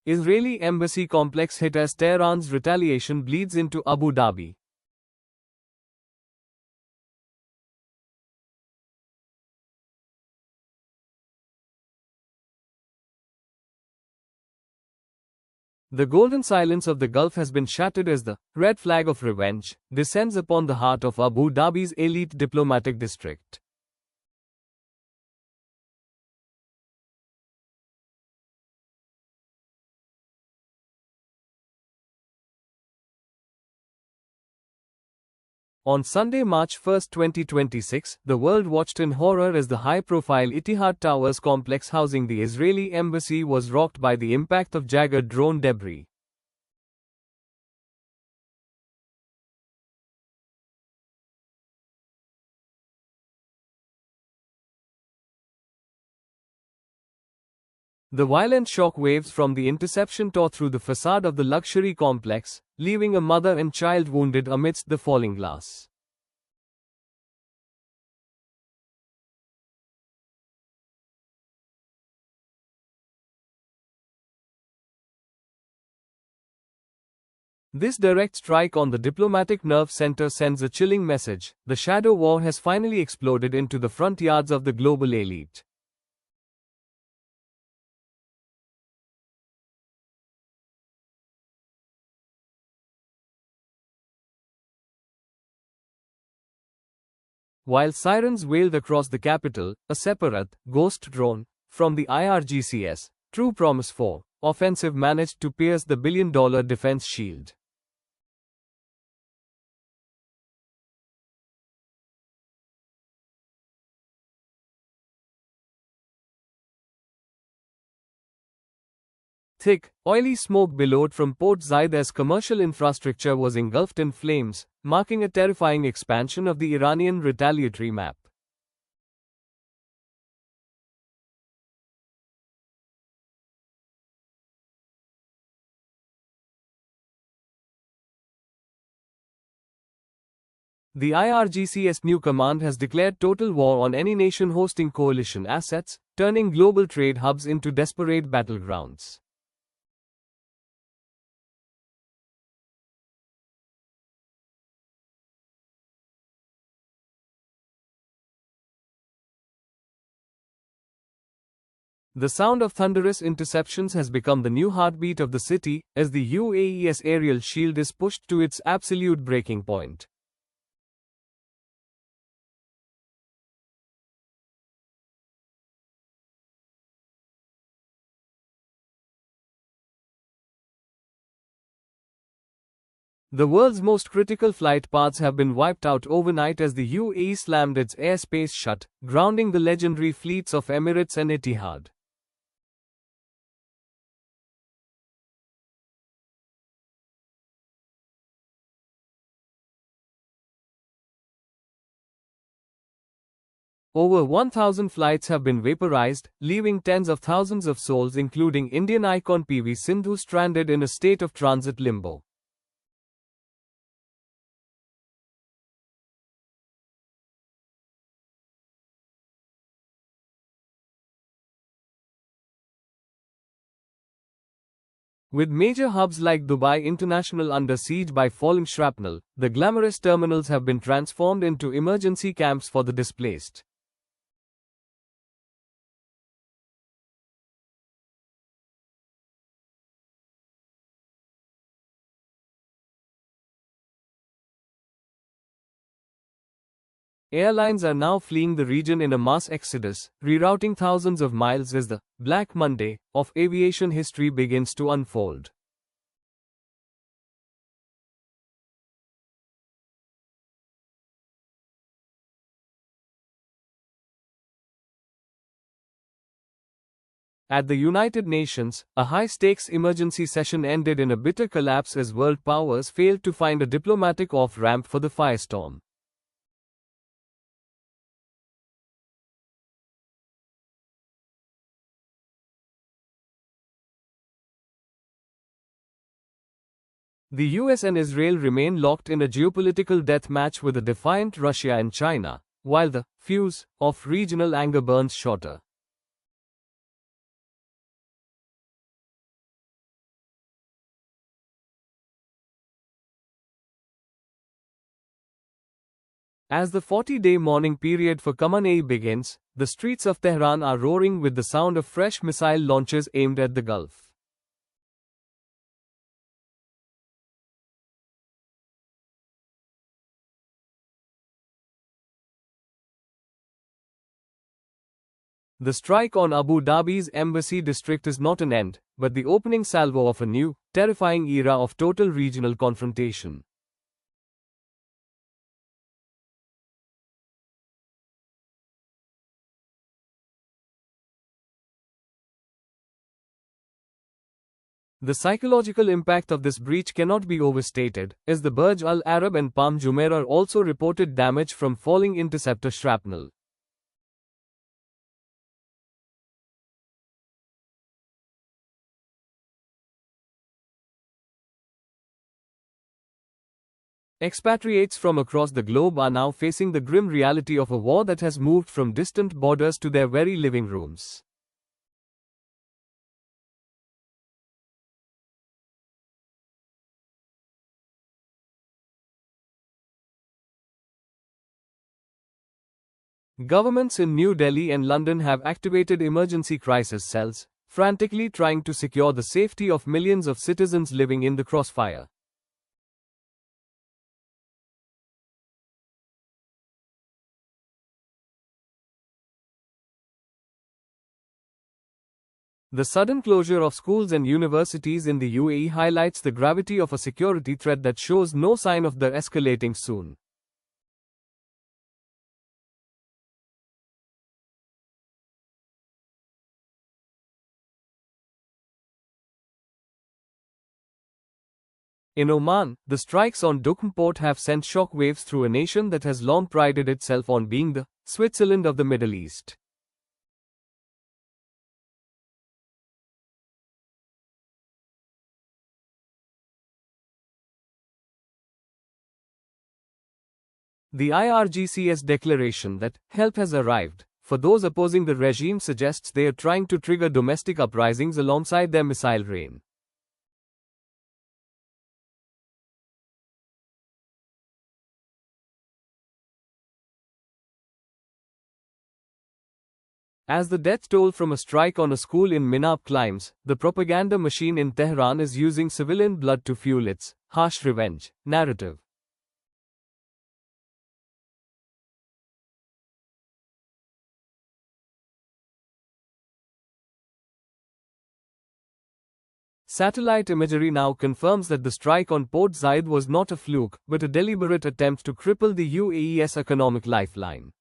Israeli embassy complex hit as Tehran's retaliation bleeds into Abu Dhabi. The golden silence of the Gulf has been shattered as the red flag of revenge descends upon the heart of Abu Dhabi's elite diplomatic district. On Sunday, March 1, 2026, the world watched in horror as the high-profile Etihad Towers complex housing the Israeli embassy was rocked by the impact of jagged drone debris. The violent shock waves from the interception tore through the facade of the luxury complex, leaving a mother and child wounded amidst the falling glass. This direct strike on the diplomatic nerve center sends a chilling message. The shadow war has finally exploded into the front yards of the global elite. While sirens wailed across the capital, a separate, ghost drone, from the IRGC's True Promise 4 offensive managed to pierce the billion-dollar defense shield. Thick, oily smoke billowed from Port Zayed as commercial infrastructure was engulfed in flames, marking a terrifying expansion of the Iranian retaliatory map. The IRGC's new command has declared total war on any nation hosting coalition assets, turning global trade hubs into desperate battlegrounds. The sound of thunderous interceptions has become the new heartbeat of the city, as the UAE's aerial shield is pushed to its absolute breaking point. The world's most critical flight paths have been wiped out overnight as the UAE slammed its airspace shut, grounding the legendary fleets of Emirates and Etihad. Over 1,000 flights have been vaporized, leaving tens of thousands of souls including Indian icon PV Sindhu stranded in a state of transit limbo. With major hubs like Dubai International under siege by falling shrapnel, the glamorous terminals have been transformed into emergency camps for the displaced. Airlines are now fleeing the region in a mass exodus, rerouting thousands of miles as the Black Monday of aviation history begins to unfold. At the United Nations, a high-stakes emergency session ended in a bitter collapse as world powers failed to find a diplomatic off-ramp for the firestorm. The US and Israel remain locked in a geopolitical death match with a defiant Russia and China, while the fuse of regional anger burns shorter. As the 40-day mourning period for Khamenei begins, the streets of Tehran are roaring with the sound of fresh missile launches aimed at the Gulf. The strike on Abu Dhabi's embassy district is not an end, but the opening salvo of a new, terrifying era of total regional confrontation. The psychological impact of this breach cannot be overstated, as the Burj Al Arab and Palm Jumeirah also reported damage from falling interceptor shrapnel. Expatriates from across the globe are now facing the grim reality of a war that has moved from distant borders to their very living rooms. Governments in New Delhi and London have activated emergency crisis cells, frantically trying to secure the safety of millions of citizens living in the crossfire. The sudden closure of schools and universities in the UAE highlights the gravity of a security threat that shows no sign of escalating soon. In Oman, the strikes on Duqm port have sent shock waves through a nation that has long prided itself on being the Switzerland of the Middle East. The IRGC's declaration that help has arrived for those opposing the regime suggests they are trying to trigger domestic uprisings alongside their missile rain. As the death toll from a strike on a school in Minab climbs, the propaganda machine in Tehran is using civilian blood to fuel its harsh revenge narrative. Satellite imagery now confirms that the strike on Port Zayed was not a fluke, but a deliberate attempt to cripple the UAE's economic lifeline.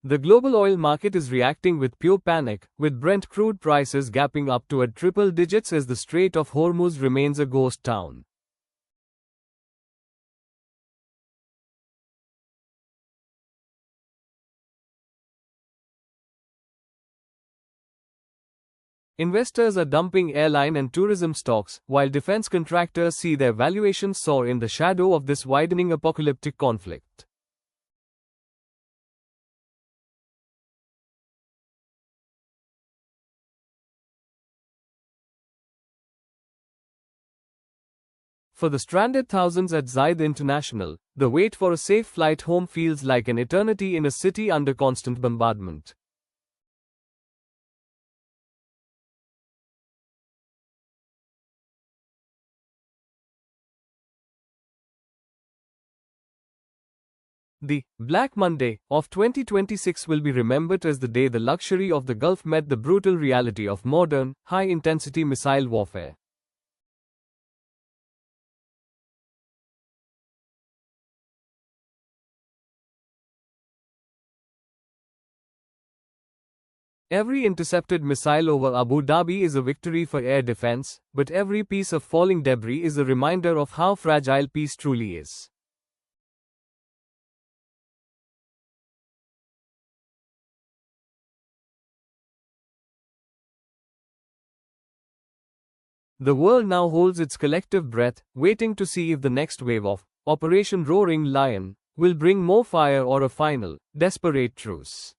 The global oil market is reacting with pure panic, with Brent crude prices gapping up to triple digits as the Strait of Hormuz remains a ghost town. Investors are dumping airline and tourism stocks, while defense contractors see their valuations soar in the shadow of this widening apocalyptic conflict. For the stranded thousands at Zayed International, the wait for a safe flight home feels like an eternity in a city under constant bombardment. The Black Monday of 2026 will be remembered as the day the luxury of the Gulf met the brutal reality of modern, high-intensity missile warfare. Every intercepted missile over Abu Dhabi is a victory for air defense, but every piece of falling debris is a reminder of how fragile peace truly is. The world now holds its collective breath, waiting to see if the next wave of Operation Roaring Lion will bring more fire or a final, desperate truce.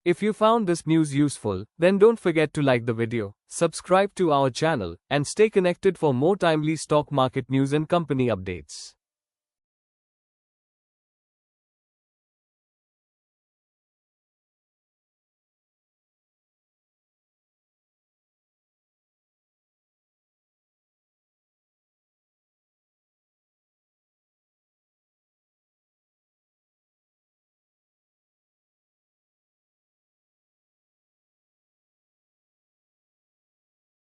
If you found this news useful, then don't forget to like the video, subscribe to our channel, and stay connected for more timely stock market news and company updates.